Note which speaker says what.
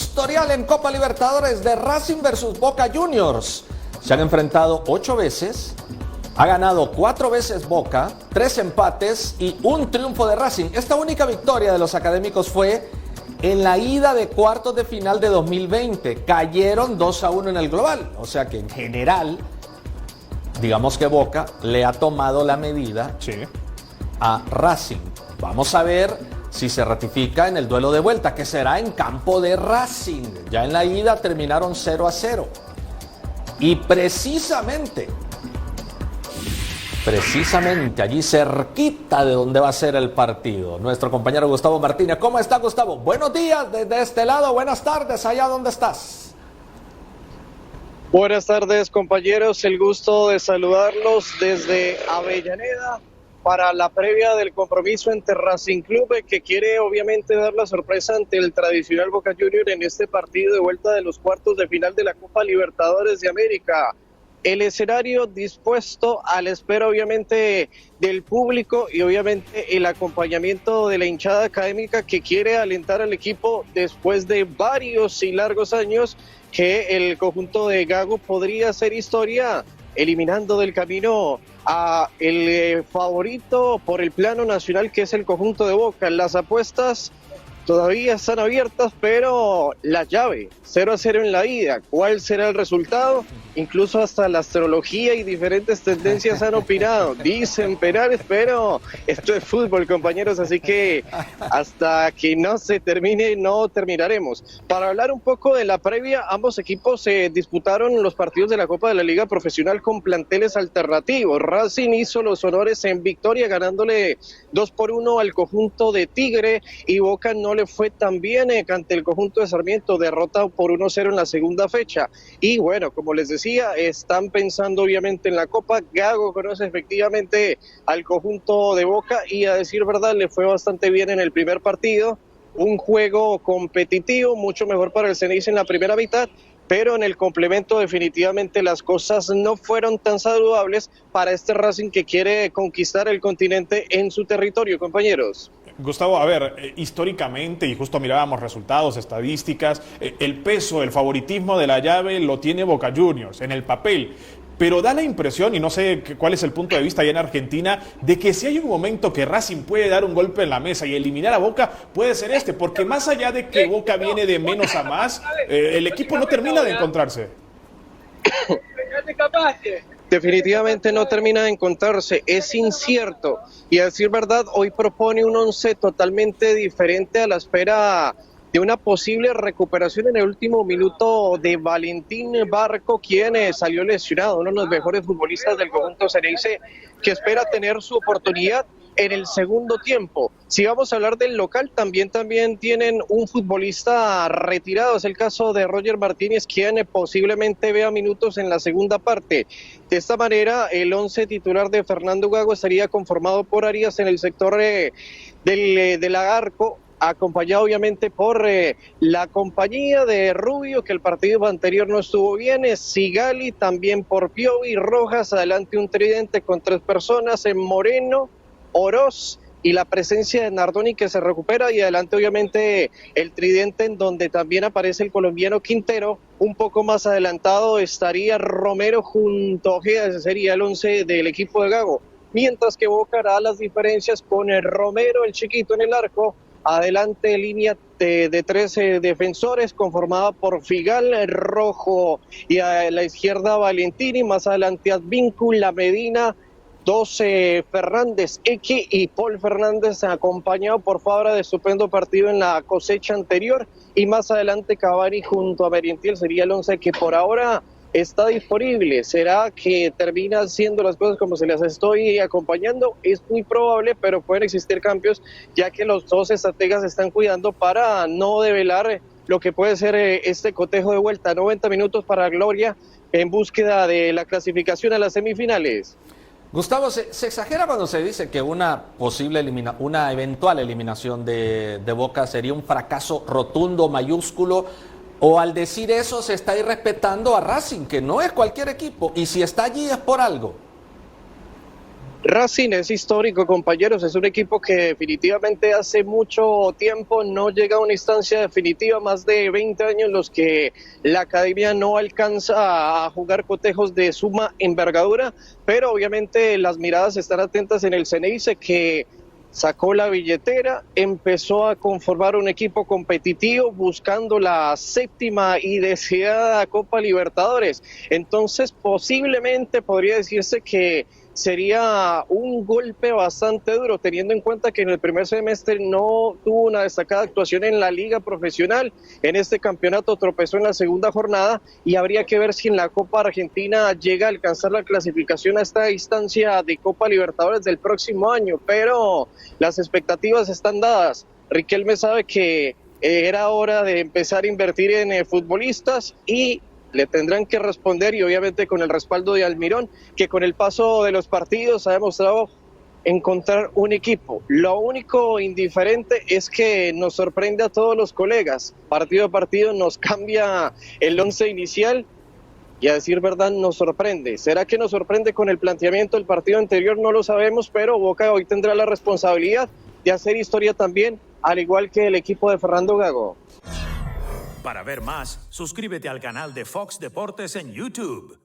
Speaker 1: historial en Copa Libertadores de Racing versus Boca Juniors. Se han enfrentado 8 veces, ha ganado 4 veces Boca, 3 empates y un triunfo de Racing. Esta única victoria de los académicos fue en la ida de cuartos de final de 2020. Cayeron 2-1 en el global, o sea que en general, digamos que Boca le ha tomado la medida a Racing. Vamos a ver si se ratifica en el duelo de vuelta, que será en campo de Racing. Ya en la ida terminaron 0-0. Y precisamente allí cerquita de donde va a ser el partido, nuestro compañero Gustavo Martínez. ¿Cómo está, Gustavo? Buenos días desde este lado, buenas tardes allá donde estás.
Speaker 2: Buenas tardes, compañeros, el gusto de saludarlos desde Avellaneda para la previa del compromiso entre Racing Club, que quiere obviamente dar la sorpresa ante el tradicional Boca Juniors en este partido de vuelta de los cuartos de final de la Copa Libertadores de América. El escenario dispuesto a la espera obviamente del público y obviamente el acompañamiento de la hinchada académica que quiere alentar al equipo después de varios y largos años que el conjunto de Gago podría hacer historia eliminando del camino a el favorito por el plano nacional, que es el conjunto de Boca. Las apuestas todavía están abiertas, pero la llave 0-0 en la ida. ¿Cuál será el resultado? Incluso hasta la astrología y diferentes tendencias han opinado. Dicen penales, pero esto es fútbol, compañeros, así que hasta que no se termine, no terminaremos. Para hablar un poco de la previa, ambos equipos disputaron los partidos de la Copa de la Liga Profesional con planteles alternativos. Racing hizo los honores en victoria, ganándole 2-1 al conjunto de Tigre, y Boca no le fue tan bien ante el conjunto de Sarmiento, derrotado por 1-0 en la segunda fecha. Y bueno, como les decía, están pensando obviamente en la Copa. Gago conoce efectivamente al conjunto de Boca y, a decir verdad, le fue bastante bien en el primer partido. Un juego competitivo, mucho mejor para el Ceneice en la primera mitad, pero en el complemento definitivamente las cosas no fueron tan saludables para este Racing que quiere conquistar el continente en su territorio, compañeros.
Speaker 3: Gustavo, a ver, históricamente, y justo mirábamos resultados, estadísticas, el peso, el favoritismo de la llave lo tiene Boca Juniors en el papel, pero da la impresión, y no sé cuál es el punto de vista allá en Argentina, de que si hay un momento que Racing puede dar un golpe en la mesa y eliminar a Boca, puede ser este, porque más allá de que Boca viene de menos a más, el equipo no termina de encontrarse.
Speaker 2: Definitivamente no termina de encontrarse, es incierto, y a decir verdad, hoy propone un once totalmente diferente a la espera de una posible recuperación en el último minuto de Valentín Barco, quien salió lesionado, uno de los mejores futbolistas del conjunto Ceneice, que espera tener su oportunidad en el segundo tiempo. Si vamos a hablar del local, también tienen un futbolista retirado, es el caso de Roger Martínez, quien posiblemente vea minutos en la segunda parte. De esta manera, el once titular de Fernando Gago estaría conformado por Arias en el sector del arco, acompañado obviamente por la compañía de Rubio, que el partido anterior no estuvo bien, Sigali, también por Piovi, Rojas, adelante un tridente con 3 personas, en Moreno, Oroz y la presencia de Nardoni, que se recupera, y adelante obviamente el tridente en donde también aparece el colombiano Quintero. Un poco más adelantado estaría Romero junto a Ojeda, ese sería el once del equipo de Gago, mientras que Boca hará las diferencias con el Romero, el chiquito en el arco, adelante línea de 13 defensores conformada por Figal, Rojo, y a la izquierda Valentini, más adelante Advíncula, Medina, 12 Fernández, X y Paul Fernández, acompañado por Fabra de estupendo partido en la cosecha anterior, y más adelante Cavani junto a Merentiel. Sería el 11 que por ahora está disponible. ¿Será que termina haciendo las cosas como se las estoy acompañando? Es muy probable, pero pueden existir cambios, ya que los dos estrategas están cuidando para no develar lo que puede ser este cotejo de vuelta. 90 minutos para Gloria en búsqueda de la clasificación a las semifinales.
Speaker 1: Gustavo, se exagera cuando se dice que una eventual eliminación de Boca sería un fracaso rotundo, mayúsculo, o al decir eso se está irrespetando a Racing, que no es cualquier equipo, y si está allí es por algo.
Speaker 2: Racing es histórico, compañeros, es un equipo que definitivamente hace mucho tiempo no llega a una instancia definitiva, más de 20 años los que la academia no alcanza a jugar cotejos de suma envergadura, pero obviamente las miradas están atentas en el Ceneice, que sacó la billetera, empezó a conformar un equipo competitivo buscando la séptima y deseada Copa Libertadores. Entonces posiblemente podría decirse que sería un golpe bastante duro, teniendo en cuenta que en el primer semestre no tuvo una destacada actuación en la liga profesional. En este campeonato tropezó en la segunda jornada y habría que ver si en la Copa Argentina llega a alcanzar la clasificación a esta instancia de Copa Libertadores del próximo año, pero las expectativas están dadas. Riquelme sabe que era hora de empezar a invertir en futbolistas y le tendrán que responder, y obviamente con el respaldo de Almirón, que con el paso de los partidos ha demostrado encontrar un equipo. Lo único indiferente es que nos sorprende a todos los colegas. Partido a partido nos cambia el once inicial y, a decir verdad, nos sorprende. ¿Será que nos sorprende con el planteamiento del partido anterior? No lo sabemos, pero Boca hoy tendrá la responsabilidad de hacer historia también, al igual que el equipo de Fernando Gago.
Speaker 4: Para ver más, suscríbete al canal de Fox Deportes en YouTube.